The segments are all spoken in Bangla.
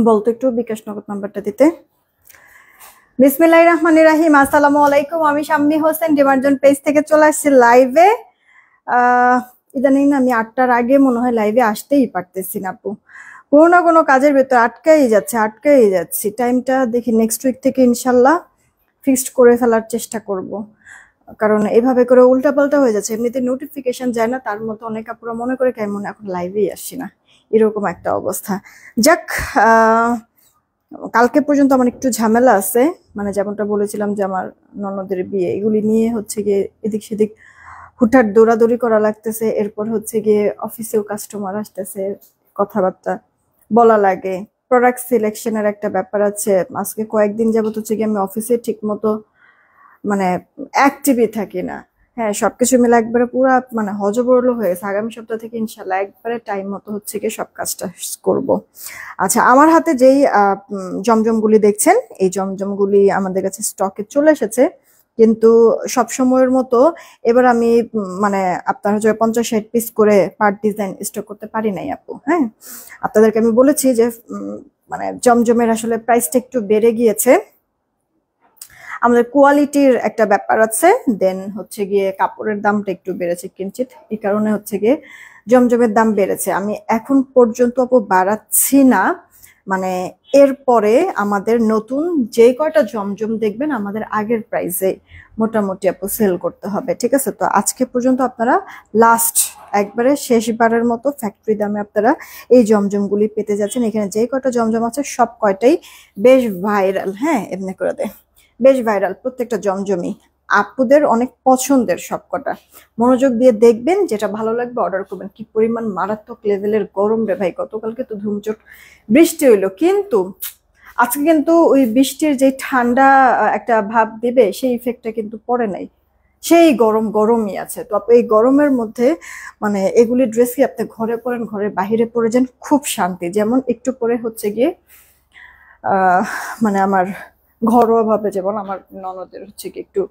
বলতো একটু বিকাশ নগদ নাম্বারটা দিতে। বিসমিল্লাহির রহমানির রহিম। আসসালামু আলাইকুম, আমি শাম্মী হোসেন ডিমার্জন পেজ থেকে চলে আসছি লাইভে। ইদানিং আমি 8টার আগে মনে হয় লাইভে আসতেই পারতেছি না আপু, কোনো না কোনো কাজের ভেতর আটকাই যাচ্ছি। টাইমটা দেখি নেক্সট উইক থেকে ইনশাল্লাহ ফিক্সড করে ফেলার চেষ্টা করব, কারণ এভাবে করে উল্টাপাল্টা হয়ে যাচ্ছে। এমনিতে নোটিফিকেশন যায় না, তার মতো অনেক আপুরা মনে করে কেমন এখন লাইভেই আসছি না, এরকম একটা অবস্থা। যাক, কালকে পর্যন্ত আমার একটু ঝামেলা আছে, মানে যেমনটা বলেছিলাম যে আমার ননদের বিয়ে, এগুলি নিয়ে হচ্ছে গিয়ে এদিক সেদিক হুটহাট দৌড়াদৌড়ি করা লাগতেছে। এরপর হচ্ছে গিয়ে অফিসেও কাস্টমার আসতেছে, কথাবার্তা বলা লাগে, প্রোডাক্ট সিলেকশনের একটা ব্যাপার আছে। আজকে কয়েকদিন যাবত হচ্ছে গিয়ে আমি অফিসে ঠিক মতো মানে অ্যাক্টিভই থাকি না। হ্যাঁ, সবকিছু মিলে একবারে পুরা মানে হজবরল হয়ে গেছে। আগামী সপ্তাহ থেকে ইনশাল্লাহ একবারে টাইম মতো হচ্ছে গিয়ে সব কাজটা করব। আচ্ছা, আমার হাতে যেই জমজমগুলি দেখছেন, এই জমজমগুলি আমাদের কাছে স্টকে চলে এসেছে, কিন্তু সব সময়ের মতো এবার আমি মানে আপনার হচ্ছে 50-60 পিস করে পার ডিজাইন স্টক করতে পারি নাই আপু। হ্যাঁ, আপনাদেরকে আমি বলেছি যে মানে জমজমের আসলে প্রাইসটা একটু বেড়ে গিয়েছে, আমাদের কোয়ালিটির একটা ব্যাপার আছে, দেন হচ্ছে গিয়ে কাপড়ের দামটা একটু বেড়েছে কিঞ্চিত, এই কারণে হচ্ছে গিয়ে জমজমের দাম বেড়েছে। আমি এখন পর্যন্ত আপু বাড়াচ্ছি না, মানে এরপরে আমাদের নতুন যে কয়টা জমজম দেখবেন আমাদের আগের প্রাইসে মোটামুটি আপু সেল করতে হবে, ঠিক আছে? তো আজকে পর্যন্ত আপনারা লাস্ট একবারে শেষবারের মতো ফ্যাক্টরি দামে আপনারা এই জমজমগুলি পেতে যাচ্ছেন। এখানে যে কয়টা জমজম আছে সব কয়টাই বেশ ভাইরাল। হ্যাঁ, এমনি করে দেয়, বেশ ভাইরাল প্রত্যেকটা জমজমি, আপুদের অনেক পছন্দের সবকটা। মনোযোগ দিয়ে দেখবেন, যেটা ভালো লাগবে অর্ডার করবেন। কি পরিমাণ মারাত্মক লেভেলের গরম রে ভাই! গতকালকে তো ধুমচট বৃষ্টি হইলো, কিন্তু আজকে কিন্তু ওই বৃষ্টির যে ঠান্ডা একটা ভাব দিবে সেই ইফেক্টটা কিন্তু পড়ে নাই, সেই গরমই আছে। তো আপনি এই গরমের মধ্যে মানে এগুলি ড্রেস কি আপনি ঘরে পরেন, ঘরে বাহিরে পরে যান, খুব শান্তি। যেমন একটু পরে হচ্ছে গিয়ে মানে আমার ঘরোয়া ভাবে, যেমন আমার ননদের হচ্ছে কি একটু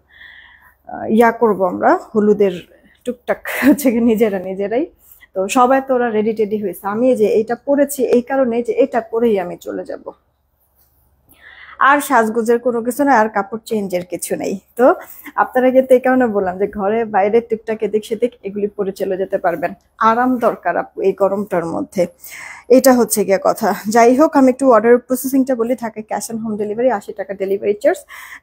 ইয়া করব আমরা হলুদের টুকটাক হচ্ছে কি নিজেরাই। তো সবাই তো ওরা রেডি টেডি হয়েছে, আমি যে এইটা পরেছি এই কারণে যে এটা পরেই আমি চলে যাব, আর সাজগোজের কোনো কিছু নেই, আর কাপড় চেঞ্জের কিছু নেই। তো আপনারা কিন্তু এই কারণে বললাম যে ঘরে বাইরে টুকটাক এদিক সেদিক এগুলি পরে চলে যেতে পারবেন। আরাম দরকার আপু এই গরমটার মধ্যে, এটা হচ্ছে গিয়ে কথা। যাই হোক, আমি একটু অর্ডার প্রসেসিংটা বলি। ঢাকায় ক্যাশ অন হোম ডেলিভারি, 80 টাকা ডেলিভারি চার্জ।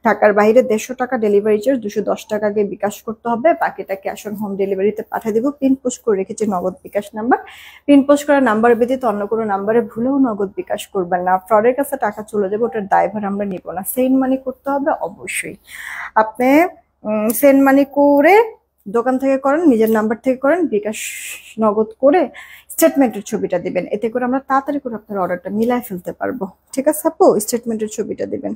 ঢাকার বাইরে 150 টাকা ডেলিভারি চার্জ, 210 টাকা আগে বিকাশ করতে হবে, বাকিটা ক্যাশ অন হোম ডেলিভারিতে পাঠিয়ে দেবো। পিন পোস্ট করে রেখেছি নগদ বিকাশ নাম্বার, পিন পোস্ট করা নাম্বার ব্যতীত অন্য কোনো নাম্বারে ভুলেও নগদ বিকাশ করবেন না, ফ্রডের কাছে টাকা চলে যাবে, ওটার দায়ভার আমরা নিব না। সেন্ড মানি করতে হবে অবশ্যই। আপনি সেন্ড মানি করে দোকান থেকে করেন, নিজের নাম্বার থেকে করেন, বিকাশ নগদ করে স্টেটমেন্টের ছবিটা দিবেন, এতে করে আমরা তাড়াতাড়ি করে আপনার অর্ডারটা মিলাই ফেলতে পারবো, ঠিক আছে আপু? স্টেটমেন্টের ছবিটা দিবেন।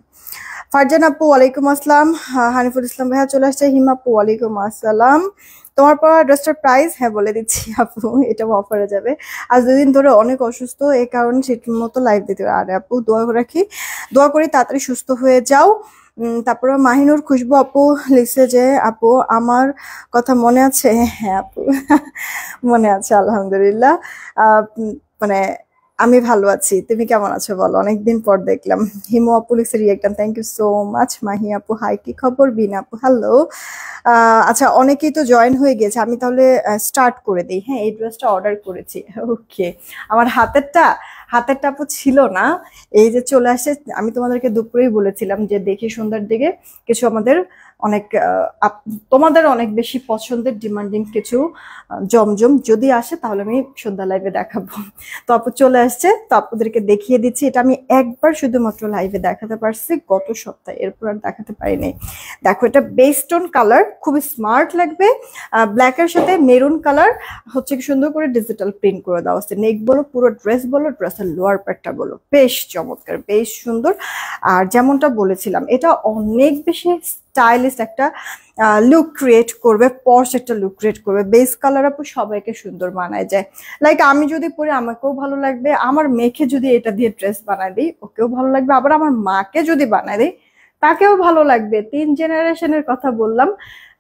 ফারজান আপু ওয়ালাইকুম আসসালাম। হানিফুল ইসলাম ভাইয়া চলে আসছে। হিমা আপু ওয়ালাইকুম আসসালাম। তোমার পর ড্রেসটার প্রাইস হ্যাঁ বলে দিচ্ছি আপু, এটা অফারে যাবে। আজ 2 দিন ধরে অনেক অসুস্থ, এই কারণে সেটির মতো লাইভ দিতে হবে। আরে আপু দোয়া রাখি, দোয়া করি তাড়াতাড়ি সুস্থ হয়ে যাও। তারপরে মাহিনুর খুশবু আপু লিখছে যে আপু আমার কথা মনে আছে? হ্যাঁ আপু মনে আছে আলহামদুলিল্লাহ। মানে আমি ভালো আছি, তুমি কেমন আছো বলো? অনেকদিন পর দেখলাম। হিমু আপু লিখছে রিয়েক্টাম, thank you so much. Mahi আপু হাই, কি খবর? বিনা আপু হ্যালো। আচ্ছা, অনেকেই তো জয়েন হয়ে গেছে, আমি তাহলে স্টার্ট করে দিই। হ্যাঁ, এই ড্রেসটা অর্ডার করেছি। ওকে, আমার হাতেরটা আপু ছিল না, এই যে চলে আসে। আমি তোমাদেরকে দুপুরেই বলেছিলাম যে দেখি সন্ধ্যার দিকে কিছু আমাদের অনেক তোমাদের অনেক বেশি পছন্দের ডিমান্ডিং কিছু জমজম যদি আসে তাহলে আমি সন্ধ্যা লাইভে দেখাবো। তো আপু চলে আসছে, তো আপুদেরকে দেখিয়ে দিচ্ছি। এটা আমি একবার শুধুমাত্র লাইভে দেখাতে পারছি গত সপ্তাহে, এরপর আর দেখাতে পারিনি। দেখো, এটা বেস্টন কালার, খুবই স্মার্ট লাগবে। ব্ল্যাকের সাথে মেরুন কালার হচ্ছে কি সুন্দর করে ডিজিটাল প্রিন্ট করে দেওয়া আছে। নেক বলো, পুরো ড্রেস বলো, ড্রেসের লোয়ার পার্টটা বলো, বেশ চমৎকার, বেশ সুন্দর। আর যেমনটা বলেছিলাম, এটা অনেক বেশি স্টাইলিশ একটা লুক ক্রিয়েট করবে, পশ একটা লুক ক্রিয়েট করবে। বেস কালার আপু সবাইকে সুন্দর মানায় যায়। লাইক আমি যদি পরে আমাকেও ভালো লাগবে, আমার মেয়েকে যদি এটা দিয়ে ড্রেস বানায় দিই ওকেও ভালো লাগবে, আবার আমার মাকে যদি বানায় দিই তাকেও ভালো লাগবে। 3 জেনারেশনের কথা বললাম,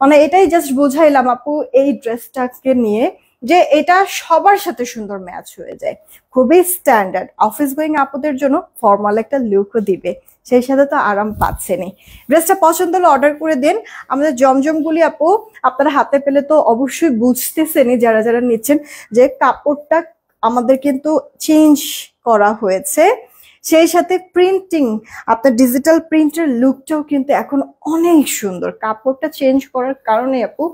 মানে এটাই জাস্ট বুঝাইলাম আপু এই ড্রেসটাকে নিয়ে যে এটা সবার সাথে সুন্দর ম্যাচ হয়ে যায়, খুবই স্ট্যান্ডার্ড। অফিস গোয়িং আপুদের জন্য ফর্মাল একটা লুকও দিবে, সেই সাথে তো আরাম পাচ্ছেনই। ড্রেসটা পছন্দ হলে অর্ডার করে দিন। আমাদের জমজমগুলি আপু আপনারা হাতে পেলে তো অবশ্যই বুঝতেছেনই যারা যারা নিচ্ছেন যে কাপড়টা আমাদের কিন্তু চেঞ্জ করা হয়েছে, সেই সাথে প্রিন্টিং আপনার ডিজিটাল প্রিন্টের লুকটাও কিন্তু এখন অনেক সুন্দর। কাপড়টা চেঞ্জ করার কারণে আপু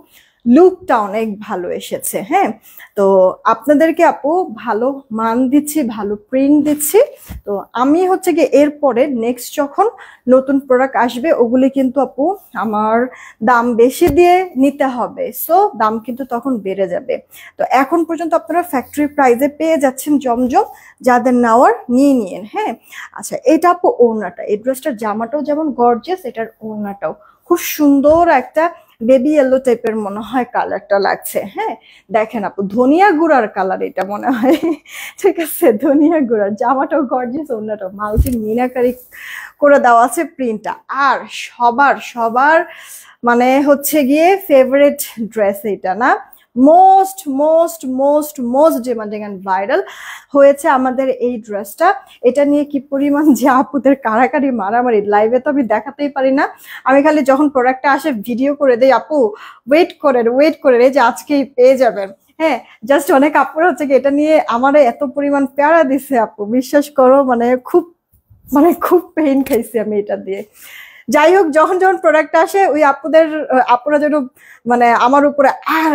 লুকটা অনেক ভালো এসেছে। হ্যাঁ, তো আপনাদেরকে আপু ভালো মান দিচ্ছি, ভালো প্রিন্ট দিচ্ছি। তো আমি হচ্ছে গিয়ে এরপরে নেক্সট যখন নতুন প্রোডাক্ট আসবে ওগুলি কিন্তু আপু আমার দাম বেশি দিয়ে নিতে হবে, সো দাম কিন্তু তখন বেড়ে যাবে। তো এখন পর্যন্ত আপনারা ফ্যাক্টরি প্রাইসে পেয়ে যাচ্ছেন জমজম, যাদের নেওয়ার নিয়ে নিন। হ্যাঁ, আচ্ছা এটা আপু ওড়নাটা, এই ড্রেসটার জামাটাও যেমন গর্জিয়াস, এটার ওড়নাটাও খুব সুন্দর একটা বেবি ইয়েলো টাইপের মনে হয় কালারটা লাগছে। হ্যাঁ, দেখেন আপু ধনিয়া গুঁড়ার কালার এটা মনে হয়, ঠিক আছে, ধনিয়া গুঁড়ার। জামাটাও গর্জিয়াস, ওড়নাটাও মাল্টি মিনাকারি করে দেওয়া আছে প্রিন্টটা। আর সবার সবার মানে হচ্ছে গিয়ে ফেভারিট ড্রেস এটা না, most most most most demanding and viral হয়েছে আমাদের এই ড্রেসটা। এটা নিয়ে কি পরিমাণ যে আপুদের কারাকারি মারামারি, লাইভে তো আমি দেখাতেই পারি না, আমি খালি যখন প্রোডাক্টটা আসে ভিডিও করে দেই, আপু ওয়েট করেন এই যে আজকেই পেয়ে যাবেন। হ্যাঁ, জাস্ট অনেক আপুরা হচ্ছে কি এটা নিয়ে আমার এত পরিমাণ প্যারা দিছে আপু, বিশ্বাস করো, খুব পেইন খাইছি আমি এটা দিয়ে। যাই হোক, যখন যখন প্রোডাক্ট আসে ওই আপুরা যেন আমার উপরে আর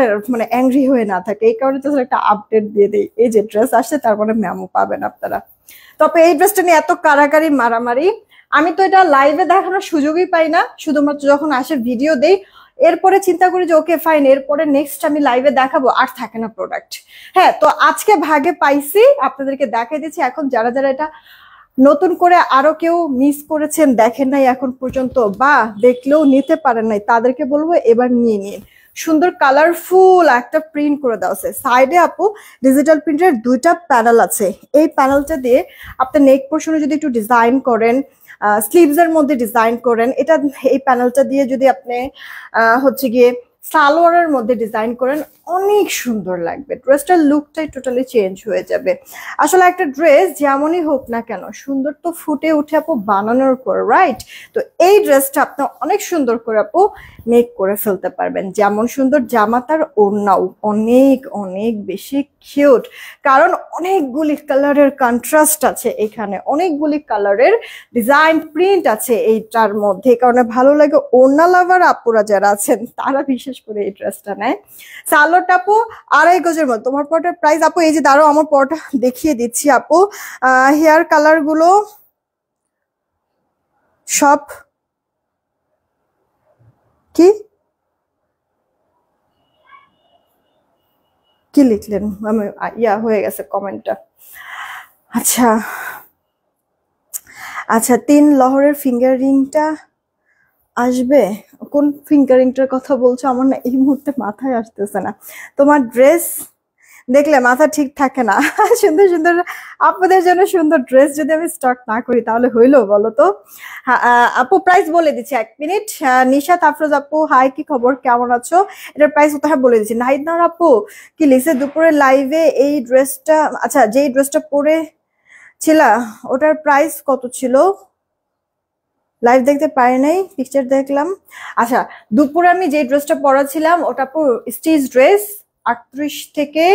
অ্যাংরি হয়ে না থাকে, এই কারণে তো একটা আপডেট দিয়ে দিই, এই যে ড্রেস আসছে তার মেমো পাবেন আপনারা। তবে এই ড্রেসটা নিয়ে এত কারাকারি মারামারি, আমি তো এটা লাইভে দেখানোর সুযোগই পাই না, শুধুমাত্র যখন আসে ভিডিও দেই, এরপরে চিন্তা করি যে ওকে ফাইন, এরপরে নেক্সট আমি লাইভে দেখাবো, আর থাকে না প্রোডাক্ট। হ্যাঁ, তো আজকে ভাগে পাইছি, আপনাদেরকে দেখাই দিচ্ছি। এখন যারা যারা এটা নতুন করে আরো কেউ মিস করেছেন, দেখেন নাই এখন পর্যন্ত, বা দেখলেও নিতে পারেন নাই, তাদেরকে বলবো এবার নিয়ে নিন। সুন্দর কালারফুল একটা প্রিন্ট করে দেওয়া আছে সাইডে আপু, ডিজিটাল প্রিন্টের দুইটা প্যানেল আছে। এই প্যানেলটা দিয়ে আপনি নেক পোর্শনে যদি একটু ডিজাইন করেন, স্লিভস এর মধ্যে ডিজাইন করেন, এই প্যানেলটা দিয়ে যদি আপনি হচ্ছে গিয়ে সালোয়ারের মধ্যে ডিজাইন করেন, অনেক সুন্দর লাগবে। ড্রেসটার লুকটাই টোটালি চেঞ্জ হয়ে যাবে। আসলে একটা ড্রেস যেমনই হোক না কেন, সুন্দর তো ফুটে উঠে আপু বানানোর পর, রাইট? তো এই ড্রেসটা আপনি অনেক সুন্দর করে আপু মেক করে ফেলতে পারবেন। যেমন সুন্দর জামা, তার ওড়নাও অনেক অনেক বেশি কিউট, কারণ অনেকগুলি কালারের কন্ট্রাস্ট আছে এখানে, অনেকগুলি কালারের ডিজাইন প্রিন্ট আছে এইটার মধ্যে, কারণে ভালো লাগে। ওড়না লাভার আপুরা যারা আছেন তারা বিশেষ করে এই ড্রেসটা নেয়। সালোয়ারটা আপু 2.5 গজের মধ্যে। তোমার পরটার প্রাইস আপু, এই যে দাঁড়াও আমার পরটা দেখিয়ে দিচ্ছি আপু, হেয়ার কালার গুলো সব কি কি লিখলেন, আমি হয়ে গেছে কমেন্টটা। আচ্ছা আচ্ছা, 3 লহরের ফিঙ্গার রিংটা আসবে, কোন ফিঙ্গারিংটার কথা বলছো আমার না এই মুহূর্তে মাথায় আসতেছে না। তোমার ড্রেস দেখলে মাথা ঠিক থাকে না। সুন্দর সুন্দর আপনাদের জন্য সুন্দর ড্রেস যদি আমি স্টার্ট না করি তাহলে হইলো বলো তো? আপু প্রাইস বলে দিচ্ছি, 1 মিনিট। নিশাত আফরোজ আপু হাই, কি খবর, কেমন আছো? এটার প্রাইস কোথায় বলে দিচ্ছি। নাহিদনার আপু কি লিখছে দুপুরে লাইভে, এই ড্রেসটা, আচ্ছা যেই ড্রেসটা পরে ছিলা ওটার প্রাইস কত ছিল? লাইভ দেখতে পারি নাই, পিকচার দেখলাম। আচ্ছা, দুপুরে আমি যে ড্রেসটা পরাছিলাম ওটা স্টিচ ড্রেস, 38 থেকে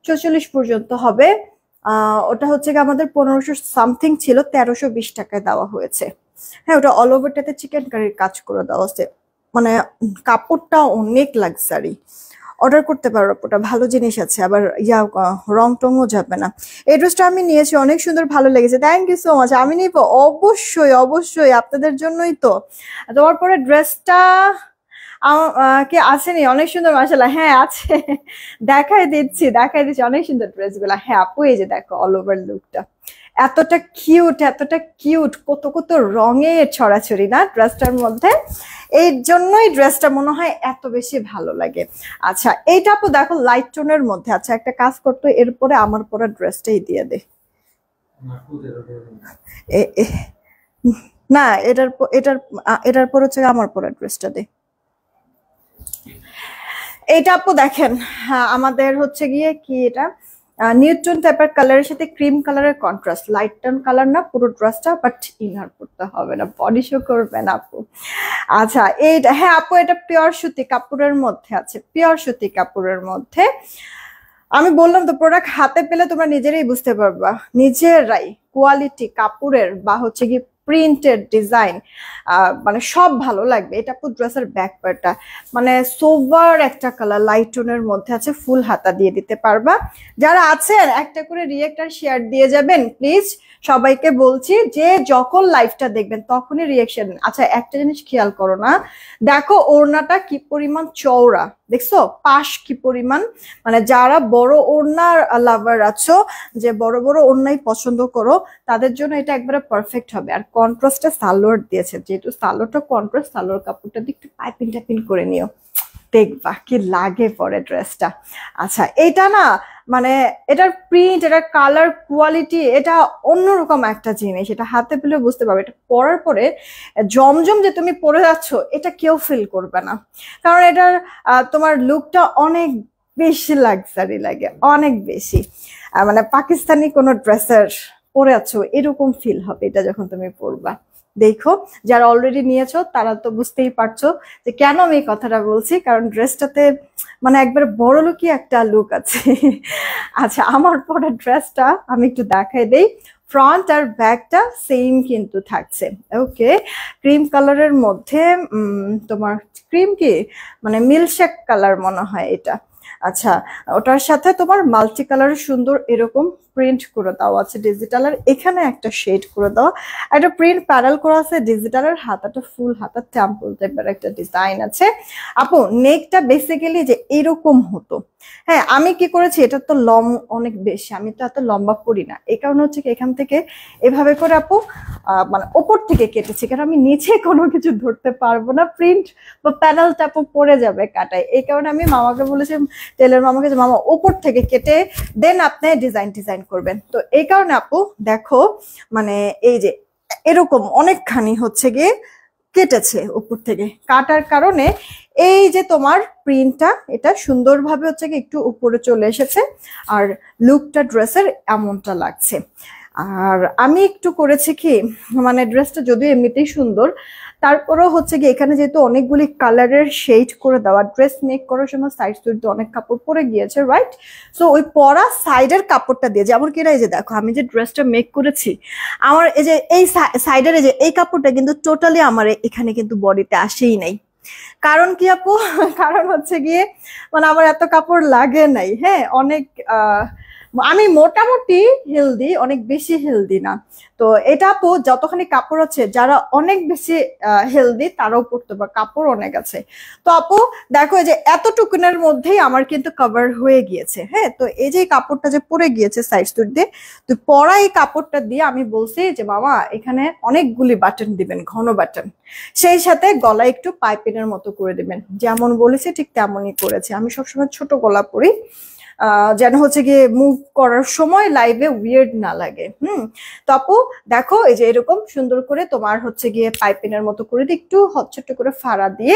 44 পর্যন্ত হবে। ওটা হচ্ছে আমাদের 1500 সামথিং ছিল, 1320 টাকায় দেওয়া হয়েছে। হ্যাঁ, ওটা অল ওভারটাতে চিকেন কারির কাজ করে দেওয়া আছে, কাপড়টা অনেক লাক্সারি। অর্ডার করতে পারো, ওটা ভালো জিনিস আছে, আবার রং টংও যাবে না। এই ড্রেসটা আমি নিয়েছি, অনেক সুন্দর, ভালো লেগেছে, থ্যাংক ইউ সো মাচ। আমি নিব অবশ্যই অবশ্যই, আপনাদের জন্যই তো। তোমার পরে ড্রেসটা কি আসেনি? অনেক সুন্দর মাশাআল্লাহ, হ্যাঁ আছে, দেখাই দিচ্ছি, অনেক সুন্দর ড্রেসগুলা। হ্যাঁ আপু, এই যে দেখো অল ওভার লুকটা এতটা কিউট, কত কত রঙের ছড়াছড়ি না ড্রেসটার মধ্যে, এই জন্যই ড্রেসটা মনে হয় এত বেশি ভালো লাগে। আচ্ছা, এইটা আপু দেখো লাইট টোনের মধ্যে। আচ্ছা, একটা কাজ করতো, এরপরে আমার পরা ড্রেসটাই দিয়ে দে। না, এটার পর হচ্ছে আমার পরা ড্রেসটা দে। এইটা আপু দেখেন, হ্যাঁ আমাদের হচ্ছে গিয়ে কি এটা নিউট্রন টাইপের কালারের সাথে ক্রিম কালারের কন্ট্রাস্ট, লাইট টোন কালার না পুরো ড্রেসটা, বাট ইনার পড়তে হবে না, বডি শো করবে না আপু। আচ্ছা এইটা, হ্যাঁ আপু এটা পিওর সুতি কাপড়ের মধ্যে আছে, পিওর সুতি কাপড়ের মধ্যে। আমি বললাম তো প্রোডাক্ট হাতে পেলে তোমরা নিজেরাই বুঝতে পারবা, নিজেরাই কোয়ালিটি কাপড়ের বা হচ্ছে কি প্রিন্টেড ডিজাইন মানে সব ভালো লাগবে। এটা পুরো ড্রেসের ব্যাক পার্টটা মানে সোভার একটা কালার লাইট টোনের মধ্যে আছে, ফুল হাতা দিয়ে দিতে পারবা। যারা আছেন একটা করে রিয়েক্ট আর শেয়ার দিয়ে যাবেন প্লিজ, সবাইকে বলছি যে যখন লাইভটা দেখবেন তখনই রিয়েকশন। আচ্ছা একটা জিনিস খেয়াল করো না, দেখো ওড়নাটা কি পরিমাণ চওড়া, দেখছো পাশ কি পরিমাণ, মানে যারা বড় ওড়নার লাভার আছো, যে বড় বড় ওড়নাই পছন্দ করো, তাদের জন্য এটা একবারে পারফেক্ট হবে। আর কন্ট্রাস্টে সালোয়ার দিয়েছে, যেহেতু সালোয়ারটা কন্ট্রাস্ট, সালোয়ার কাপড়টা দিয়ে একটু পাইপিং টাইপিং করে নিও, দেখবা কি লাগে পরে ড্রেসটা। আচ্ছা এটা না মানে এটার প্রিন্ট, এটার কালার কোয়ালিটি, এটা অন্যরকম একটা জিনিস, এটা হাতে পেলে বুঝতে পারবে। এটা পরার পরে জমজম যে তুমি পরে যাচ্ছ এটা কেউ ফিল করবে না, কারণ এটার তোমার লুকটা অনেক বেশি লাক্সারি লাগে, অনেক বেশি মানে পাকিস্তানি কোনো ড্রেসের পরে আছো এরকম ফিল হবে এটা যখন তুমি পরবা। দেখো যারা অলরেডি নিয়েছো তারা তো বুঝতেই পারছো যে কেন আমি এই কথাটা বলছি, কারণ ড্রেসটাতে মানে একবার বড় লুকই একটা লুক আছে। আচ্ছা আমার পরা ড্রেসটা আমি একটু দেখাই দেই, ফ্রন্ট আর ব্যাকটা সেম কিন্তু থাকছে। ওকে ক্রিম কালারের মধ্যে তোমার ক্রিম কি মানে মিল্কশেক কালার মনে হয় এটা। আচ্ছা ওটার সাথে তোমার মাল্টি কালার সুন্দর এরকম প্রিন্ট করে দেওয়া আছে ডিজিটাল, আর এখানে একটা শেড করে দেওয়া, একটা প্রিন্ট প্যানেল করা আছে ডিজিটালের, হাতাটা ফুল হাতা টেম্পল টাইপের একটা ডিজাইন আছে। আপু নেকটা বেসিক্যালি যে এরকম হতো, হ্যাঁ আমি কি করেছি, এটা তো অনেক বেশি, আমি তো এত লম্বা করি না, এই কারণে হচ্ছে কি এখান থেকে এভাবে করে আপু মানে ওপর থেকে কেটেছি, কারণ আমি নিচে কোনো কিছু ধরতে পারবো না, প্রিন্ট বা প্যানেলটা আপু পড়ে যাবে কাটায়। এই কারণে আমি মামাকে বলেছি, টেলার মামাকে, যে মামা ওপর থেকে কেটে দেন আপনি ডিজাইন করবেন। তো এই কারণে আপু দেখো মানে এই যে এরকম অনেকখানি হচ্ছে গিয়ে কেটেছে, উপর থেকে কাটার কারণে এই যে তোমার প্রিন্টটা এটা সুন্দরভাবে হচ্ছে কি একটু উপরে চলে এসেছে, আর লুকটা ড্রেসের এমনটা লাগছে। আর আমি একটু করেছি কি মানে ড্রেসটা যদিও এমনিতেই সুন্দর, তারপরেও হচ্ছে কি এখানে যেহেতু অনেকগুলি কালারের শেড করে দেওয়া, ড্রেস মেক করার সময় সাইড সুইড অনেক কাপড় পরে গিয়েছে রাইট, সো ওই পরা সাইডের কাপড়টা দিয়ে, যেমন কি এই যে দেখো আমি যে ড্রেসটা মেক করেছি, আমার এই যে এই সাইডের এই যে এই কাপড়টা কিন্তু টোটালি আমার এখানে কিন্তু বডিতে আসেই নাই। কারণ কি আপু, কারণ হচ্ছে গিয়ে মানে আমার এত কাপড় লাগে নাই, হ্যাঁ অনেক আমি মোটামুটি হেলদি, অনেক বেশি হেলদি না। তো এটা আপু যতখানি কাপড় আছে, যারা অনেক বেশি হেলদি তারাও পড়তে পারে, কাপড় অনেক আছে। তো আপু দেখো যে এতটুকুনের মধ্যেই আমার কিন্তু কভার হয়ে গিয়েছে, হ্যাঁ। তো এই যে কাপড়টা যে পরে গিয়েছে সাইড সুট দিয়ে, তো পরা এই কাপড়টা দিয়ে আমি বলছি যে মামা এখানে অনেকগুলি বাটন দিবেন, ঘন বাটন, সেই সাথে গলা একটু পাইপিনের মতো করে দিবেন, যেমন বলেছে ঠিক তেমনই করেছে। আমি সবসময় ছোট গলা পরি যেন হচ্ছে গিয়ে মুভ করার সময় লাইভে উইয়ার্ড না লাগে। তো আপু দেখো এই যে এরকম সুন্দর করে তোমার হচ্ছে গিয়ে পাইপিনের মতো করে একটু ছোট্ট করে ফাড়া দিয়ে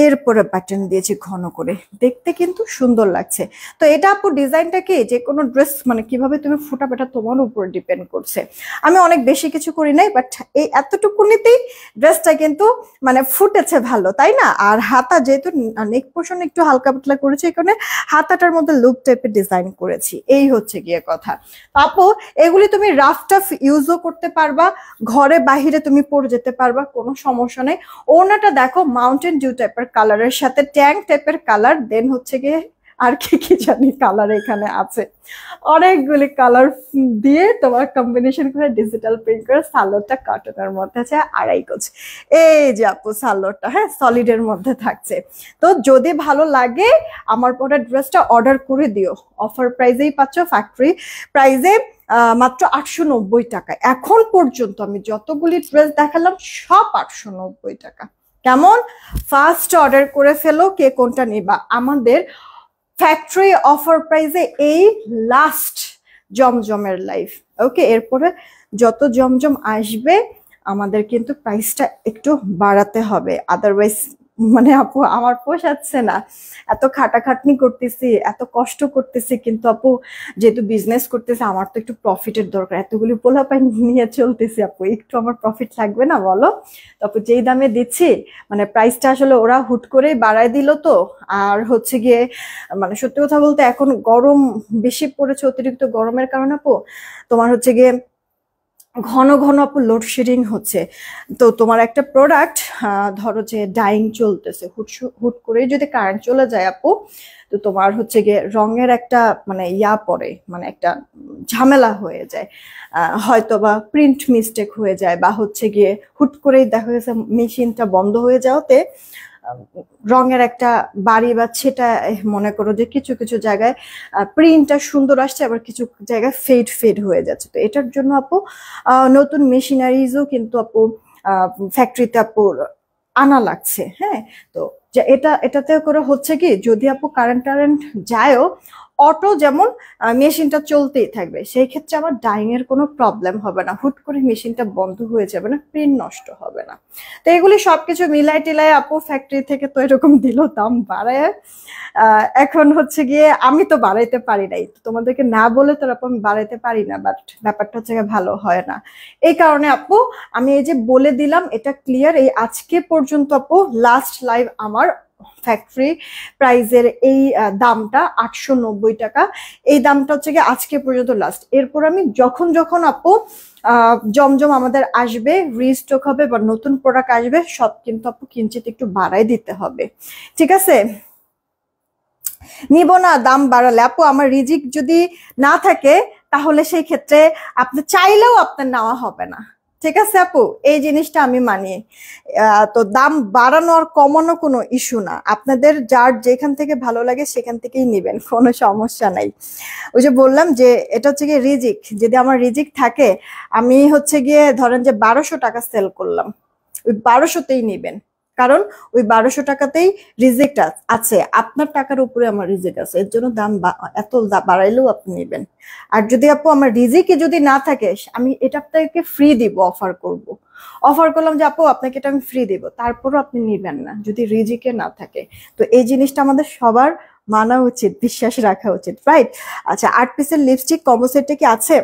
এরপরে বাটন দিয়েছি ঘন করে, দেখতে কিন্তু সুন্দর লাগছে। তো এটা আপু ডিজাইনটা কি যে কোনো ড্রেস মানে কিভাবে তুমি ফুটাবে এটা তোমার উপর ডিপেন্ড করছে। আমি অনেক বেশি কিছু করি নাই, বাট এই এতটুকুনিতেই ড্রেসটা কিন্তু মানে ফুটেছে ভালো, তাই না? আর হাতা যেহেতু নেক পোর্শন একটু হালকা পাতলা করেছে, এখানে হাতাটার মধ্যে লুপ টাইপের ডিজাইন করেছি, এই হচ্ছে গিয়ে কথা। আপু এগুলি তুমি রাফ টাফ ইউজও করতে পারবা, ঘরে বাহিরে তুমি পরে যেতে পারবা, কোনো সমস্যা নেই। ওড়নাটা দেখো মাউন্টেন ডিউ টাইপের কালারের সাথে ট্যাং টাইপের কালার, দেন হচ্ছে গিয়ে আর কি কি জানি কালার এখানে আছে, অনেকগুলি কালার দিয়ে তোমার কম্বিনেশন করে ডিজিটাল প্রিন্ট করে সালোয়ারটা কটনের মধ্যে আছে 2.5 গজ। এই যে আপু সালোয়ারটা হ্যাঁ সলিডের মধ্যে থাকছে। তো যদি ভালো লাগে আমার পরে ড্রেসটা অর্ডার করে দিও, অফার প্রাইজেই পাচ্ছ, ফ্যাক্টরি প্রাইজে মাত্র 890 টাকা। এখন পর্যন্ত আমি যতগুলি ড্রেস দেখালাম সব 890 টাকা। কেমন? ফার্স্ট অর্ডার করে ফেলো, কে কোনটা নিবা। আমাদের ফ্যাক্টরি অফার প্রাইসে এই লাস্ট জমজমের লাইফ, ওকে। এরপরে যত জমজম আসবে আমাদের কিন্তু প্রাইসটা একটু বাড়াতে হবে, আদারওয়াইজ মানে আপু আমার পোষাচ্ছে না, এত খাটাখাটনি করতেছি, এত কষ্ট করতেছি, কিন্তু আপু যেহেতু বিজনেস করতেছে আমার তো একটু প্রফিটের দরকার, এতগুলি পোলাপাই নিয়ে চলতেছি আপু, একটু আমার প্রফিট লাগবে না বলো? তারপর যেই দামে দিচ্ছি মানে প্রাইসটা আসলে ওরা হুট করেই বাড়ায় দিল তো। আর হচ্ছে গিয়ে মানে সত্যি কথা বলতে এখন গরম বেশি পড়েছে, অতিরিক্ত গরমের কারণে আপু তোমার হচ্ছে গিয়ে ঘন ঘন আপু লোডশেডিং হচ্ছে। তো তোমার একটা প্রোডাক্ট ধরো যে ডাইং চলতেছে, হুট করে যদি কারেন্ট চলে যায় আপু, তো তোমার হচ্ছে গিয়ে রঙের একটা মানে পড়ে, মানে একটা ঝামেলা হয়ে যায়, হয়তো বা প্রিন্ট মিস্টেক হয়ে যায়, বা হচ্ছে গিয়ে হুট করেই দেখা গেছে মেশিনটা বন্ধ হয়ে যাওয়াতে রঙের একটা বাড়ি বা সেটা মনে করো যে কিছু কিছু জায়গায় প্রিন্টটা সুন্দর আসছে, আবার কিছু জায়গায় ফেড ফেড হয়ে যাচ্ছে। তো এটার জন্য আপু নতুন মেশিনারিজও কিন্তু আপু ফ্যাক্টরিতে আপু আনা লাগছে। হ্যাঁ, তো যে এটাতে করে হচ্ছে কি, যদি আপু কারেন্ট টারেন্ট যায়ও, অটো যেমন মেশিনটা চলতেই থাকবে, সেই ক্ষেত্রে আমার ডাইং এর কোনো প্রবলেম হবে না, হুট করে মেশিনটা বন্ধ হয়ে যাবে না, প্রিন্ট নষ্ট হবে না। তো এগুলি সবকিছু মিলাই টিলাই আপু ফ্যাক্টরি থেকে তো এরকম দিল দাম বাড়ায়। এখন হচ্ছে গিয়ে আমি তো বাড়াইতে পারি নাই, তোমাদেরকে না বলে তো আপু আমি বাড়াইতে পারি না, বাট ব্যাপারটা হচ্ছে ভালো হয় না। এই কারণে আপু আমি এই যে বলে দিলাম এটা ক্লিয়ার, এই আজকে পর্যন্ত আপু লাস্ট লাইভ আমার ফ্যাক্টরি প্রাইজের এই দামটা 890 টাকা। এই দামটা হচ্ছে গিয়ে আজকে পর্যন্ত লাস্ট। এরপর আমি যখন যখন আপু জমজম আমাদের আসবে, রিস্টক হবে বা নতুন প্রোডাক্ট আসবে, সব কিন্তু আপু কিঞ্চিত একটু বাড়াই দিতে হবে, ঠিক আছে? নিব না দাম বাড়ালে আপু, আমার রিজিক যদি না থাকে তাহলে সেই ক্ষেত্রে আপনি চাইলেও আপনার নেওয়া হবে না, ঠিক আছে আপু? এই জিনিসটা আমি মানি। তো দাম বাড়ানো আর কমানো কোনো ইস্যু না, আপনাদের যার যেখান থেকে ভালো লাগে সেখান থেকেই নেবেন, কোনো সমস্যা নাই। ওই যে বললাম যে এটা হচ্ছে গিয়ে রিজিক, যদি আমার রিজিক থাকে আমি হচ্ছে গিয়ে ধরেন যে 1200 টাকা সেল করলাম, ওই 1200তেই নেবেন, কারণ ওই 1200 টাকাতেই রিজেক্ট আছে, আপনার টাকার উপরে আমার রিজেক্ট আছে, এর জন্য দাম এত বাড়াইলেও আপনি নেবেন। আর যদি আপু আমার রিজিকে যদি না থাকে, আমি এটা আপনাকে ফ্রি দিব, অফার করলাম যে আপু আপনাকে এটা আমি ফ্রি দিব, তারপরও আপনি নিবেন না যদি রিজিকে না থাকে। তো এই জিনিসটা আমাদের সবার মানা উচিত, বিশ্বাস রাখা উচিত, রাইট? আচ্ছা, 8 পিসের লিপস্টিক কম্বো সেটটা কি আছে?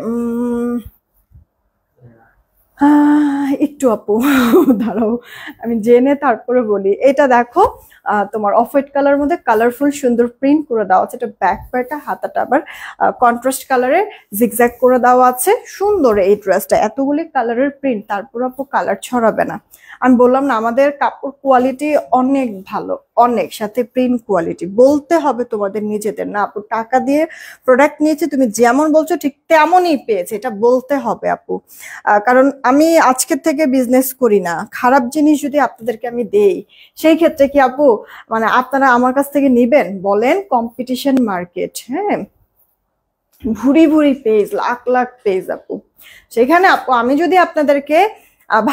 একটু আপু দাঁড়াও, আমি জেনে তারপরে বলি। এটা দেখো তোমার অফ হোয়াইট কালার মধ্যে কালারফুল সুন্দর প্রিন্ট করে দেওয়া আছে, এটা ব্যাক পার্টটা, হাতাটা আবার কন্ট্রাস্ট কালারে জিগজ্যাগ করে দেওয়া আছে, সুন্দর এই ড্রেসটা, এতগুলি কালারের প্রিন্ট, তারপর আপু কালার ছড়াবে না। আমি বললাম না আমাদের কাপড় কোয়ালিটি অনেক ভালো, অনেক, সাথে প্রিন্ট কোয়ালিটি, বলতে হবে তোমাদের নিজেদের, না আপু টাকা দিয়ে প্রোডাক্ট নিয়েছে, তুমি যেমন বলছো ঠিক তেমনই পেয়েছে, এটা বলতে হবে আপু। কারণ আমি আজকের থেকে বিজনেস করি না, খারাপ জিনিস যদি আপনাদেরকে আমি দেই সেই ক্ষেত্রে কি আপু মানে আপনারা আমার কাছ থেকে নিবেন বলেন? কম্পিটিশন মার্কেট, হ্যাঁ, ভুরি ভুরি পেজ, লাখ লাখ পেজ আপু, সেখানে আপু আমি যদি আপনাদেরকে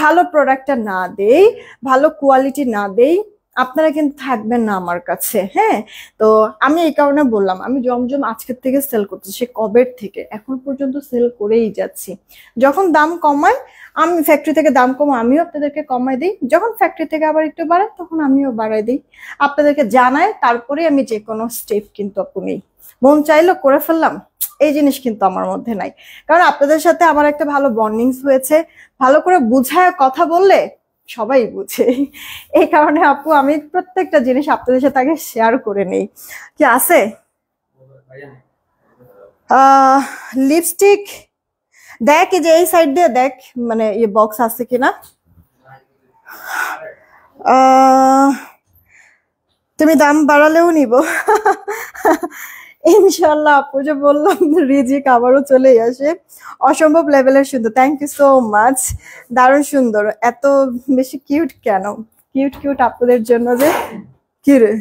ভালো প্রোডাক্টটা না দেই, ভালো কোয়ালিটি না দেই, আপনারা কিন্তু থাকবেন না আমার কাছে। হ্যাঁ, তো আমি এই কারণে বললাম, আমি জমজম আজকের থেকে সেল করতেছি, সে কবের থেকে এখন পর্যন্ত সেল করেই যাচ্ছি। যখন দাম কমায় আমি ফ্যাক্টরি থেকে দাম কমাই, আমিও আপনাদেরকে কমাই দিই, যখন ফ্যাক্টরি থেকে আবার একটু বাড়ায় তখন আমিও বাড়াই দিই, আপনাদেরকে জানাই, তারপরে আমি যে কোনো স্টেপ কিন্তু আপু নেই, মন চাইলো করে ফেললাম, এই জিনিস কিন্তু আমার মধ্যে নাই। কারণ আপনাদের সাথে আমার একটা ভালো বন্ডিংস হয়েছে, ভালো করে বুঝায় কথা বললে সবাই বুঝে, এই কারণে আপু আমি প্রত্যেকটা জিনিস আপনাদের সাথে আগে শেয়ার করে নেই। কি আছে লিপস্টিক? দেখ এই যে এই সাইড দিয়ে দেখ, মানে এই বক্স আছে কিনা। তুমি দাম বাড়ালেও নিব ইনশাল্লাহ আপু, যে বললাম রিজিক আবারও চলে আসে, অসম্ভব লেভেলের সুন্দর, থ্যাংক ইউ সো মাচ, দারুণ সুন্দর, এত বেশি কিউট কেন? কিউট কিউট আপনাদের জন্য যে কি রে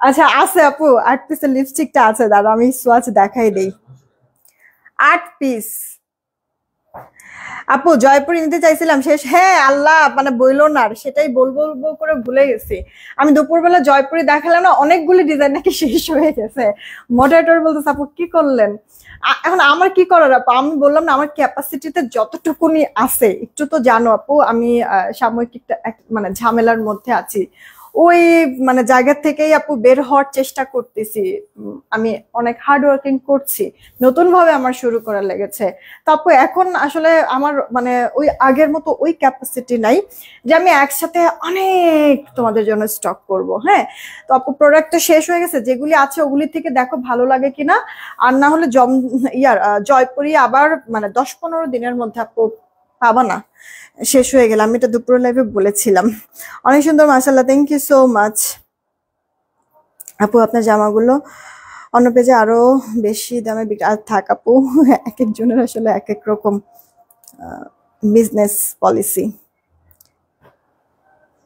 আচ্ছা আছে আপু, 8 পিসের লিপস্টিকটা আছে, দাঁড়া আমি সোয়াচ দেখাই দেই। 8 পিস আপু, জয়পুরি নিতে চাইছিলাম শেষ, হ্যাঁ আল্লাহ মানে বইলো না, সেটাই বলবো করে ভুলে গেছি। আমি দুপুরবেলা জয়পুরি দেখালাম না, অনেকগুলি ডিজাইন নাকি শেষ হয়ে গেছে, মডারেটর বলতেছে আপু কি করলেন? এখন আমার কি করার আপু, আমি বললাম না আমার ক্যাপাসিটিতে যতটুকুনি আছে, একটু তো জানো আপু আমি সাময়িক একটা মানে ঝামেলার মধ্যে আছি, ওই মানে জায়গা থেকেই আপু বের হওয়ার চেষ্টা করতেছি। আমি অনেক হার্ড ওয়ার্কিং করছি, নতুন ভাবে আমার শুরু করা লেগেছে। তো আপু এখন আসলে আমার মানে ওই আগের মতো ওই ক্যাপাসিটি নাই যে আমি একসাথে অনেক তোমাদের জন্য স্টক করব। হ্যাঁ, তো আপু প্রোডাক্টটা শেষ হয়ে গেছে, যেগুলি আছে ওগুলি থেকে দেখো ভালো লাগে কিনা, আর না হলে জয়পুরি আবার মানে 10-15 দিনের মধ্যে আপু পাবা না, শেষ হয়ে গেল। আমি এটা দুপুর লাইভে বলেছিলাম। অনেক সুন্দর মাশাআল্লাহ, থ্যাংক ইউ সো মাচ আপু। আপনার জামাগুলো অন্য পেজে আরো বেশি দামে বিক্রি আর থাক আপু, এক একজনের আসলে এক এক রকম বিজনেস পলিসি।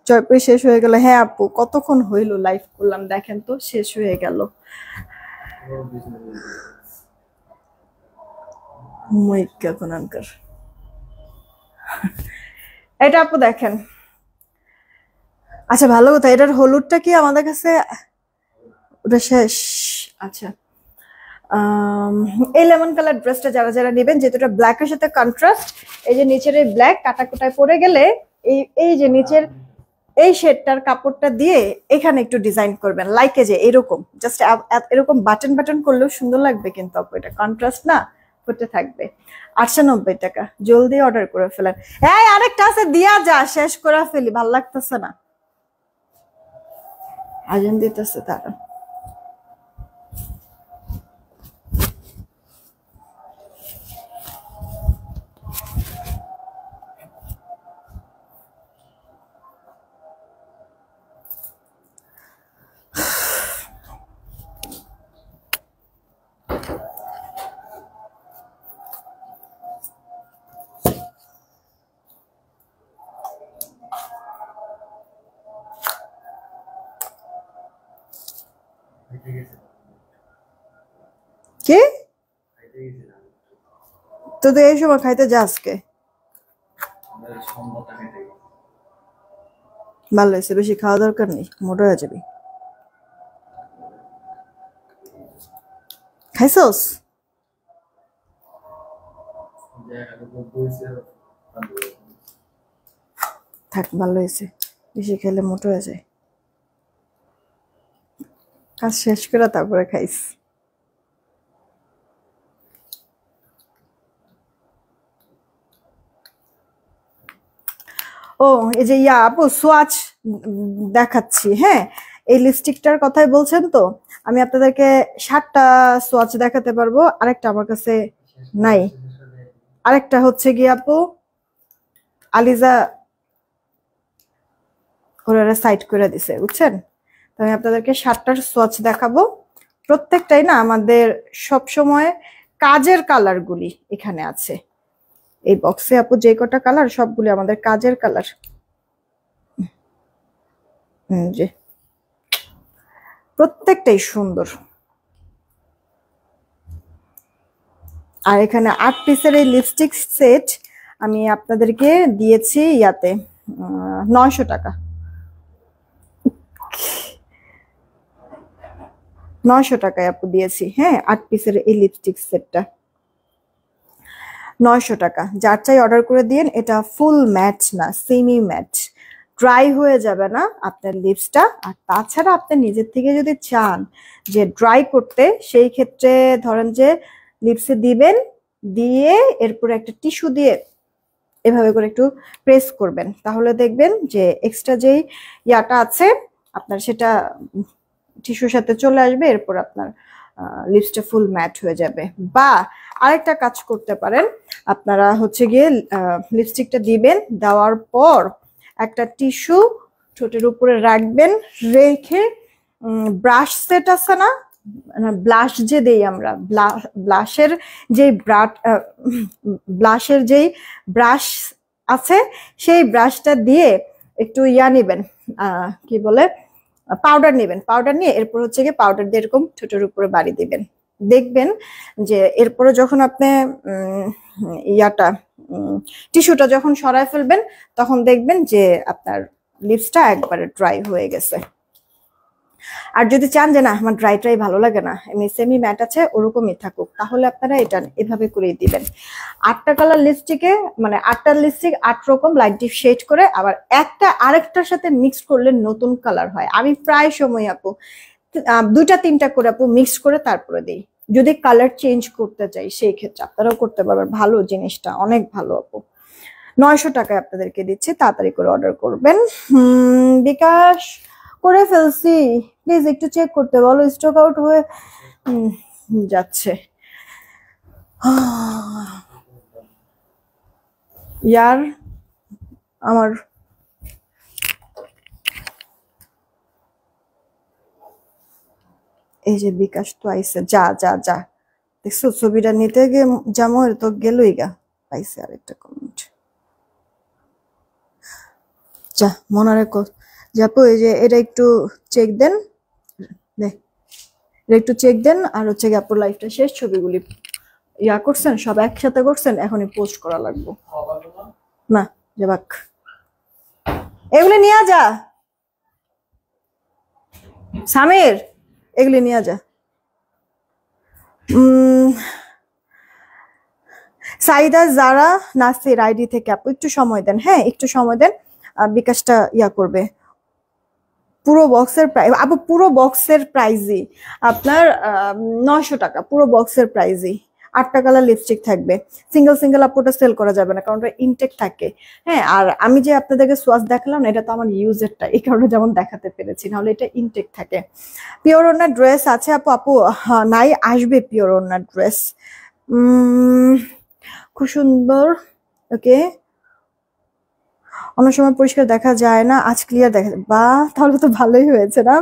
জয়পুরি শেষ হয়ে গেল? হ্যাঁ আপু, কতক্ষণ হইল লাইভ করলাম দেখেন তো, শেষ হয়ে গেল। এটা আপু দেখেন। আচ্ছা ভালো কথা, এটার হলুদটা কি আমাদের কাছে? ওটা শেষ। আচ্ছা, এই লেমন কালার ড্রেসটা যারা যারা নেবেন, যেহেতু এটা ব্ল্যাকের সাথে কন্ট্রাস্ট, এই যে নিচের এই ব্ল্যাক কাটাকুটায় পরে গেলে এই যে নিচের এই শেডটার কাপড়টা দিয়ে এখানে একটু ডিজাইন করবেন, লাইকে যে এরকম জাস্ট এরকম বাটন বাটন করলেও সুন্দর লাগবে, কিন্তু আপু এটা কন্ট্রাস্ট না, ফুটে থাকবে। 98 টাকা, জলদি অর্ডার করে ফেলেন। হ্যাঁ আরেকটা আছে, দিয়া যা, শেষ করে ফেলি, ভাল লাগতেছে না, আজান দিতেছে তারা। কে তোদের এই সময় খাইতে যাস কে? ভালো হয়েছে, বেশি খাওয়া দরকার নেই, মোটা হয়ে যাবি। খাইছস? থাক, ভালো হয়েছে, বেশি খেলে মোটা হয়ে যায়। কাজ শেষ করে তারপরে খাইস। ও এই যে আপু সোয়াচ দেখাচ্ছি। হ্যাঁ, এই লিপস্টিকটার কথাই বলছেন তো, আমি আপনাদেরকে 7টা সোয়াচ দেখাতে পারবো, আরেকটা আমার কাছে নাই। আরেকটা হচ্ছে গিয়ে আপু আলিজা ওরা সাইড করে দিছে, বুঝছেন? তো আমি আপনাদেরকে 7টার সোয়াচ দেখাবো, প্রত্যেকটাই না আমাদের সব সময় কাজের কালার গুলি এখানে আছে। এই বক্সে আপু যে কটা কালার, সবগুলি আমাদের কাজের কালার। জি, প্রত্যেকটাই সুন্দর। আর এখানে 8 পিসের এই লিপস্টিক সেট আমি আপনাদেরকে দিয়েছি ইয়াতে 900 টাকা। 900 টাকায় আপু দিয়েছি। হ্যাঁ, 8 পিসের এই লিপস্টিক সেটটা 900 টাকা। যার চাই অর্ডার করে দিন। এটা ফুল ম্যাট না, সেমি ম্যাট, ড্রাই হয়ে যাবে না আপনার লিপসটা। আর তাছাড়া আপনি নিজের থেকে যদি চান যে ড্রাই করতে, সেই ক্ষেত্রে ধরেন যে লিপসে দিবেন, দিয়ে এরপরে একটা টিস্যু দিয়ে এভাবে করে একটু প্রেস করবেন, তাহলে দেখবেন যে এক্সট্রা যেই ইয়াটা আছে আপনার সেটা টিস্যুর সাথে চলে আসবে, এরপর আপনার লিপসটা ফুল ম্যাট হয়ে যাবে। বা আরেকটা কাজ করতে পারেন, আপনারা হচ্ছে গিয়ে লিপস্টিকটা দিবেন, দেওয়ার পর একটা টিস্যু ঠোঁটের উপরে রাখবেন, রেখে ব্রাশ সেট আছে না, ব্লাশ যে দেই আমরা, ব্লাশের যেই ব্লাশের যেই ব্রাশ আছে, সেই ব্রাশটা দিয়ে একটু ইয়া নেবেন, কি বলে, পাউডার নেবেন। পাউডার নিয়ে এরপর হচ্ছে গিয়ে পাউডার দিয়ে এরকম ঠোঁটের উপরে বাড়ি দিবেন। দেখবেন যে এরপরে যখন আপনি ইয়াটা টিস্যুটা যখন সরায় ফেলবেন, তখন দেখবেন যে আপনার লিপসটা একবারে ড্রাই হয়ে গেছে। আর যদি চান যে না আমার ড্রাই ট্রাই ভালো লাগে না, এমনি সেমি ম্যাট আছে ওরকমই থাকুক, তাহলে আপনারা এটা এভাবে করে দিবেন। 8টা কালার লিপস্টিকে মানে 8টা লিপস্টিক 8 রকম লাইট ডিপ শেড করে আবার একটা আরেকটার সাথে মিক্স করলে নতুন কালার হয়। আমি প্রায় সময় আপু 2টা 3টা করে আপু মিক্স করে তারপরে দিই। যদি কালার চেঞ্জ করতে চাই সেই ক্ষেত্রে আপনারাও করতে পারবেন, ভালো জিনিসটা অনেক ভালো আপু। 900 টাকায় আপনাদেরকে দিচ্ছি, তাড়াতাড়ি করে অর্ডার করবেন। বিকাশ করে ফেলছি, প্লিজ একটু চেক করতে বলো, স্টক আউট হয়ে যাচ্ছে। ইয়ার আমার এই যে বিকাশ তো আইসে, যা যা যা দেখছো ছবিটা নিতে গিয়ে জামো তো গেলই গা, পাইছে আরেকটা কমেন্ট। যা মনে রেখো যাপু, এই যে এটা একটু চেক দেন, এটা একটু চেক দেন। আর হচ্ছে কি আপুর লাইফটা শেষ, ছবিগুলি ইয়া করছেন সব একসাথে করছেন, এখনই পোস্ট করা লাগবে না। যাবাক এগুলি নিয়ে যা সামির, এগুলি নিয়ে যা। সাইদা যারা নাসির আইডি থেকে আপু একটু সময় দেন, হ্যাঁ একটু সময় দেন, বিকাশটা ইয়া করবে। পুরো বক্সের প্রাইস আপু, পুরো বক্সের প্রাইসই আপনার 900 টাকা, পুরো বক্সের প্রাইসই। 8টা কালার লিপস্টিক থাকবে, সিঙ্গেল সিঙ্গেল আপুটা সেল করা যাবে না কারণ ওটা ইনটেক থাকে। হ্যাঁ, আর আমি যে আপনাদেরকে সোয়াচ দেখালাম না, এটা তো আমার ইউজেরটা, এই কারণে যেমন দেখাতে পেরেছি, নাহলে এটা ইনটেক থাকে। পিওর ওড়না ড্রেস আছে আপু? আপু নাই, আসবে পিওর ওড়না ড্রেস। খুব সুন্দর। ওকে, অনেক সময় পরিষ্কার দেখা যায় না, আজ ক্লিয়ার দেখা যায়, বা তাহলে তো ভালোই হয়েছে না।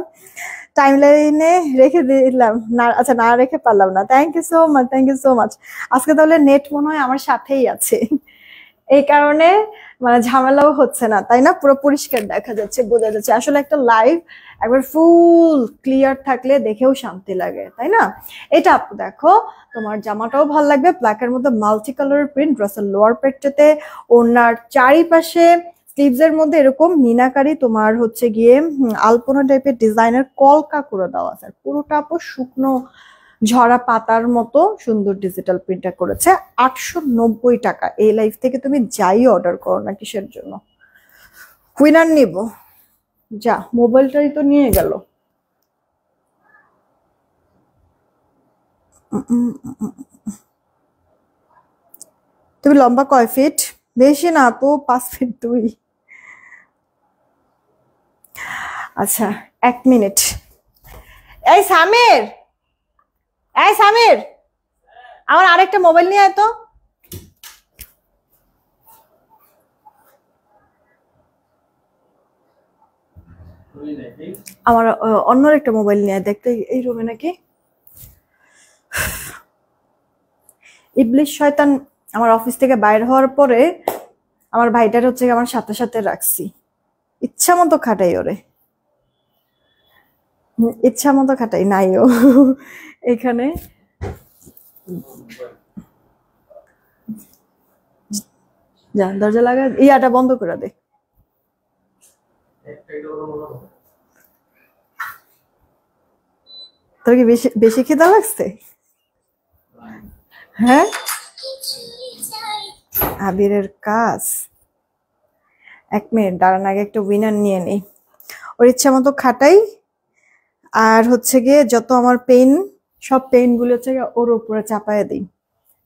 টাইম লাইনে রেখে দিলাম না, আচ্ছা না রেখে পারলাম না। Thank you so much, thank you so much. আজকে তাহলে নেট মনে হয় আমার সাথেই আছে, এই কারণে মানে ঝামেলাও হচ্ছে না, তাই না? পুরো পরিষ্কার দেখা যাচ্ছে, বোঝা যাচ্ছে। আসলে একটা লাইভ একবার ফুল ক্লিয়ার থাকলে দেখেও শান্তি লাগে, তাই না? এটা আপু দেখো, তোমার জামাটাও ভালো লাগবে, ব্ল্যাকের মধ্যে মাল্টি কালারের প্রিন্ট, ড্রেসের লোয়ার পেটটাতে, ওড়নার চারিপাশে স্লিভস এর মধ্যে এরকম মিনাকারি তোমার হচ্ছে গিয়ে আলপনা টাইপের ডিজাইনের কলকা করে দেওয়া আছে। পুরোটা আপু শুকনো ঝরা পাতার মতো সুন্দর ডিজিটাল প্রিন্টটা করেছে। 890 টাকা। এই লাইফ থেকে তুমি যাই অর্ডার করো না কিসের জন্য, উইনার নিব। যা, মোবাইলটাই তো নিয়ে গেল। তুমি লম্বা কয় ফিট? বেশি না আপু, 5 ফিট 2। আচ্ছা 1 মিনিট। এই সামির, এই সামির, আমার আরেকটা মোবাইল নিয়ে আয় তো। আমার অন্য একটা মোবাইল নিয়ে দেখতে, এই রুমে নাকি ইবলিশ শয়তান আমার অফিস থেকে বাইর হওয়ার পরে আমার ভাইটার হচ্ছে আমার সাথে সাথে রাখছি, ইচ্ছা মতো খাটাই ওরে, ইচ্ছা মতো খাটাই নাই ও এখানে। যা দরজা লাগা, ইয়াটা বন্ধ করে দে। তোর কি বেশি বেশি খিদা লাগছে? হ্যাঁ, আবিরের কাজ। 1 মিনিট দাঁড়ান, আগে একটা উইনার নিয়ে নেই। ওর ইচ্ছা মতো খাটাই, আর হচ্ছে গিয়ে যত আমার পেইন, সব পেইন গুলো হচ্ছে ওর উপরে চাপায় দিই,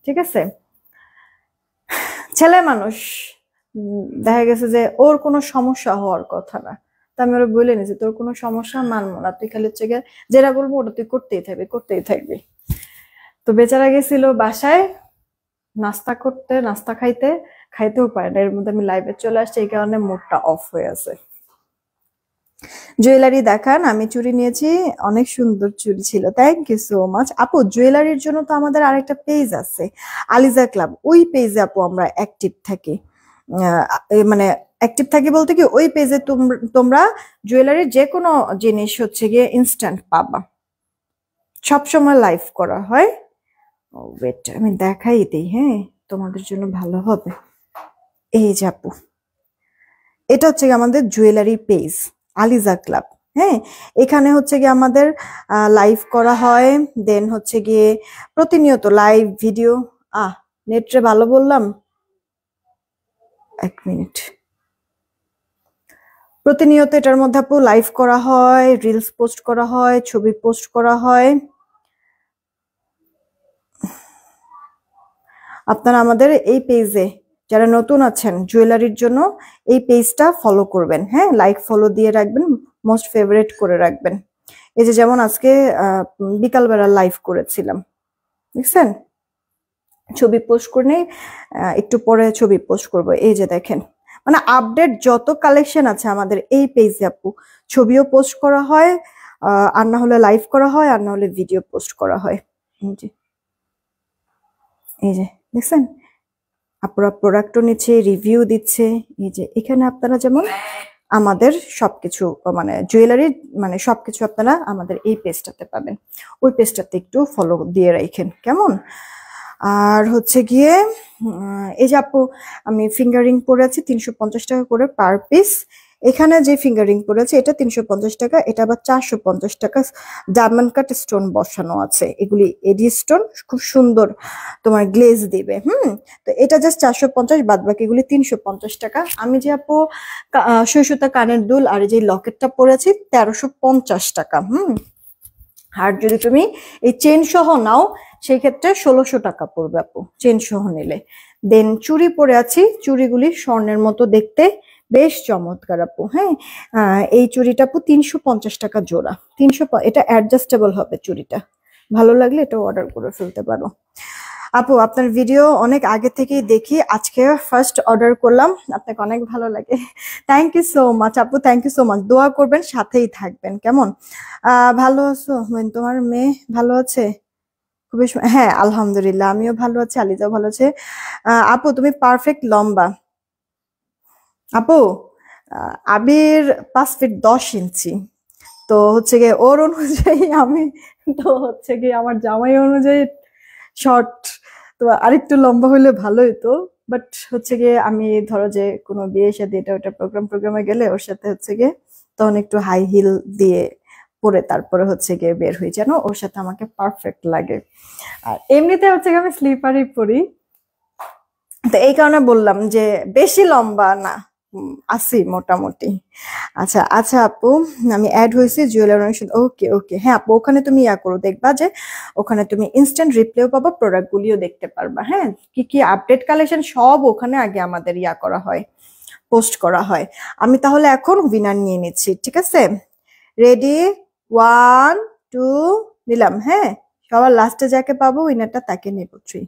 ঠিক আছে? ছেলে মানুষ, দেখা গেছে যে ওর কোনো সমস্যা হওয়ার কথা না, তা আমি ওরা বলে নিয়েছি তোর কোনো সমস্যা মানবো না, তুই খালি হচ্ছে গিয়ে যেটা বলবো ওটা তুই করতেই থাকবি, করতেই থাকবি। তো বেচারা গেছিল বাসায় নাস্তা করতে, নাস্তা খাইতে, খাইতেও পারে না। এর মধ্যে আমি লাইভে চলে আসছি, এই কারণে মুডটা অফ হয়ে আছে। জুয়েলারি দেখান, আমি চুড়ি নিয়েছি, অনেক সুন্দর চুড়ি ছিল, থ্যাংক ইউ সো মাচ আপু। জুয়েলারির জন্য তো আমাদের আরেকটা পেজ আছে, আলিজা ক্লাব, ওই পেজে আপু আমরা অ্যাক্টিভ থাকি। মানে অ্যাক্টিভ থাকি বলতে কি, ওই পেজে তোমরা জুয়েলারির যে কোনো জিনিস হচ্ছে গিয়ে ইনস্ট্যান্ট পাবা, সবসময় লাইভ করা হয়। ওয়েট আমি দেখাই দিই, হ্যাঁ তোমাদের জন্য ভালো হবে। এই যে আপু, এটা হচ্ছে আমাদের জুয়েলারি পেজ আলিজা ক্লাব, হ্যাঁ, এখানে হচ্ছে গিয়ে আমাদের লাইভ করা হয়, দেন হচ্ছে গিয়ে প্রতিনিয়ত লাইভ ভিডিও। নেটরে ভালো বললাম, 1 মিনিট। প্রতিনিয়ত এটার মধ্যে আপু লাইভ করা হয়, রিলস পোস্ট করা হয়, ছবি পোস্ট করা হয়। আপনারা আমাদের এই পেজে যারা নতুন আছেন জুয়েলারির জন্য এই পেজটা ফলো করবেন, হ্যাঁ, লাইক ফলো দিয়ে রাখবেন, মোস্ট ফেভারিট করে রাখবেন। এই যে যেমন আজকে বিকালবেলা লাইভ করেছিলাম, দেখছেন, ছবি পোস্ট করে একটু পরে ছবি পোস্ট করব। এই যে দেখেন, মানে আপডেট যত কালেকশন আছে আমাদের এই পেজে আপু, ছবিও পোস্ট করা হয়, আর না হলে লাইভ করা হয়, আর না হলে ভিডিও পোস্ট করা হয়। এই যে দেখছেন, আপনারা প্রোডাক্টও নিচ্ছে, রিভিউ দিচ্ছে। এই যে এখানে আপনারা যেমন আমাদের সবকিছু মানে জুয়েলারি মানে সবকিছু আপনারা আমাদের এই পেজটাতে পাবেন, ওই পেজটাতে একটু ফলো দিয়ে রাখেন কেমন। আর হচ্ছে গিয়ে এই যে আপু আমি ফিঙ্গারিং পরেছি 350 টাকা করে পার পিস। এখানে যে ফিঙ্গারিং পরেছে এটা 350 টাকা, এটা আবার 450 টাকা ডায়মন্ড কাট স্টোন বসানো আছে। এগুলি এডি স্টোন, খুব সুন্দর তোমার গ্লেজ দিবে। তো এটা জাস্ট 450, বাদ বাকিগুলি 350 টাকা। আমি যে আপু সুই সুতা কানের দুল আর যে লকেটটা পরেছি 1350 টাকা। আর যদি তুমি এই চেন সহ নাও সেই ক্ষেত্রে 1600 টাকা পড়বে আপু, চেন সহ নিলে। দেন চুড়ি পরে আছি, চুড়িগুলি স্বর্ণের মতো দেখতে, বেশ চমৎকার আপু। হ্যাঁ, এই চুড়িটা আপু 350 টাকা জোড়া, 300। এটা অ্যাডজাস্টেবল হবে চুড়িটা, ভালো লাগলে এটা অর্ডার করে ফেলতে পারো। আপু আপনার ভিডিও অনেক আগে থেকেই দেখি, আজকে ফার্স্ট অর্ডার করলাম, আপনাকে অনেক ভালো লাগে। থ্যাংক ইউ সো মাচ আপু, থ্যাংক ইউ সো মাচ। দোয়া করবেন, সাথেই থাকবেন কেমন। ভালো আছো? তোমার মেয়ে ভালো আছে? খুবই হ্যাঁ আলহামদুলিল্লাহ, আমিও ভালো আছি, আলিজাও ভালো আছে। আপু তুমি পারফেক্ট লম্বা। আপু আবির 5 ফিট 10 ইঞ্চি, তো হচ্ছে গিয়ে ওর অনুযায়ী আমি, তো হচ্ছে গিয়ে আমার জামাই অনুযায়ী শর্ট, তো আরেকটু লম্বা হইলে ভালোই তো। বাট হচ্ছে গিয়ে আমি ধরো যে কোনো বিয়ে সাথে এটা ওটা প্রোগ্রামে গেলে ওর সাথে হচ্ছে গিয়ে তখন একটু হাই হিল দিয়ে পরে তারপরে হচ্ছে গিয়ে বের হয়ে, যেন ওর সাথে আমাকে পারফেক্ট লাগে। আর এমনিতে হচ্ছে গিয়ে আমি স্লিপারই পরি, তো এই কারণে বললাম যে বেশি লম্বা না, আছি মোটামুটি। আচ্ছা আচ্ছা আপু, আমি অ্যাড হয়েছি জুয়েলারি। ওকে ওকে, হ্যাঁ আপু ওখানে তুমি করো, দেখবা যে ওখানে তুমি ইনস্ট্যান্ট রিপ্লেও পাবা, প্রোডাক্ট গুলিও দেখতে পারবা। হ্যাঁ, কি কি আপডেট কালেকশন সব ওখানে আগে আমাদের করা হয়, পোস্ট করা হয়। আমি তাহলে এখন উইনার নিয়ে নিচ্ছি, ঠিক আছে? রেডি, 1 2 নিলাম। হ্যাঁ, সবার লাস্টে যাকে পাবো উইনারটা তাকে নেব। 3,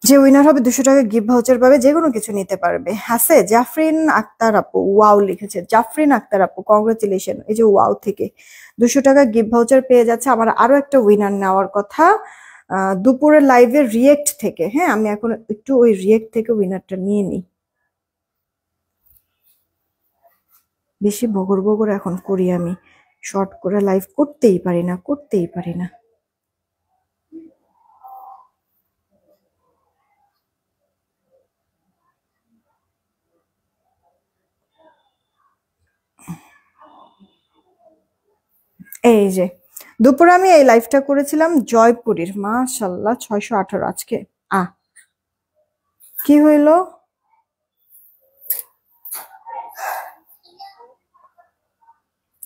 যে উইনার হবে 200 টাকা গিফট ভাউচার পাবে, যে কোনো কিছু নিতে পারবে। আছে জাফরিন আক্তার আপু, ওয়াও লিখেছে, জাফরিন আক্তার আপু কংগ্রেচুলেশন। এই যে ওয়াও থেকে 200 টাকা গিফট ভাউচার পেয়ে যাচ্ছে। আমার আরো একটা উইনার নেওয়ার কথা দুপুরের লাইভের রিয়েক্ট থেকে। হ্যাঁ, আমি এখন একটু ওই রিয়েক্ট থেকে উইনারটা নিয়ে নিই। বেশি বগর বগর এখন করি আমি, শর্ট করে লাইভ করতেই পারি না, করতেই পারি না। এই যে দুপুরে আমি এই লাইভটা করেছিলাম জয়পুরীর, মাশাল্লাহ 618 আজকে। কি হইল?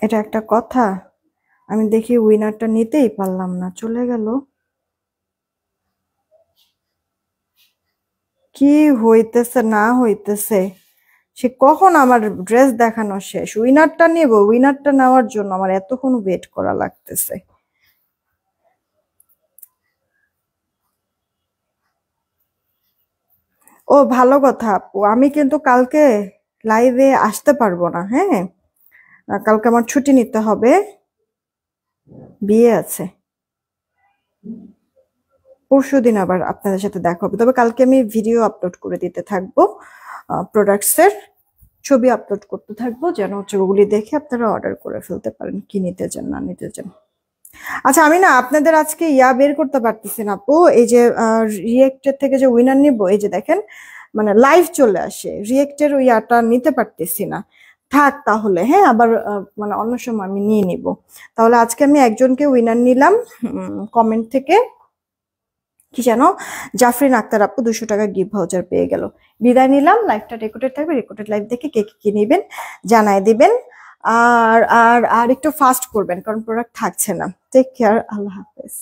এটা একটা কথা, আমি দেখি উইনারটা নিতেই পারলাম না, চলে গেল। কি হইতেছে না হইতেছে, সে কখন আমার ড্রেস দেখানো শেষ, উইনারটা নেব, উইনারটা নেওয়ার জন্য আমার এতক্ষণ ওয়েট করা লাগতেছে। ও ভালো কথা আপু, আমি কিন্তু কালকে লাইভে আসতে পারবো না। হ্যাঁ, কালকে আমার ছুটি নিতে হবে, বিয়ে আছে। পরশুদিন আবার আপনাদের সাথে দেখা হবে, তবে কালকে আমি ভিডিও আপলোড করে দিতে থাকবো, প্রোডাক্টস এর ছবি আপলোড করতে থাকবো, যেন হচ্ছে ওগুলি দেখে আপনারা অর্ডার করে ফেলতে পারেন, কি নিতে চান না নিতে চান। আচ্ছা আমি না আপনাদের আজকে বের করতে পারতেছি না আপু, এই যে রিয়েক্টের থেকে যে উইনার নিব, এই যে দেখেন মানে লাইভ চলে আসে, রিয়েক্টের নিতে পারতেছি না। থাক তাহলে, হ্যাঁ আবার মানে অন্য সময় আমি নিয়ে নিব। তাহলে আজকে আমি একজনকে উইনার নিলাম কমেন্ট থেকে, কি যেন, জাফরিন আক্তার আপু 200 টাকা গিফট ভাউচার পেয়ে গেল। বিদায় নিলাম, লাইভটা রেকর্ডেড থাকবে, রেকর্ডেড লাইভ দেখে কে কি নেবেন জানায় দিবেন। আর আর আর একটু ফাস্ট করবেন কারণ প্রোডাক্ট থাকছে না। টেক কেয়ার, আল্লাহ হাফেজ।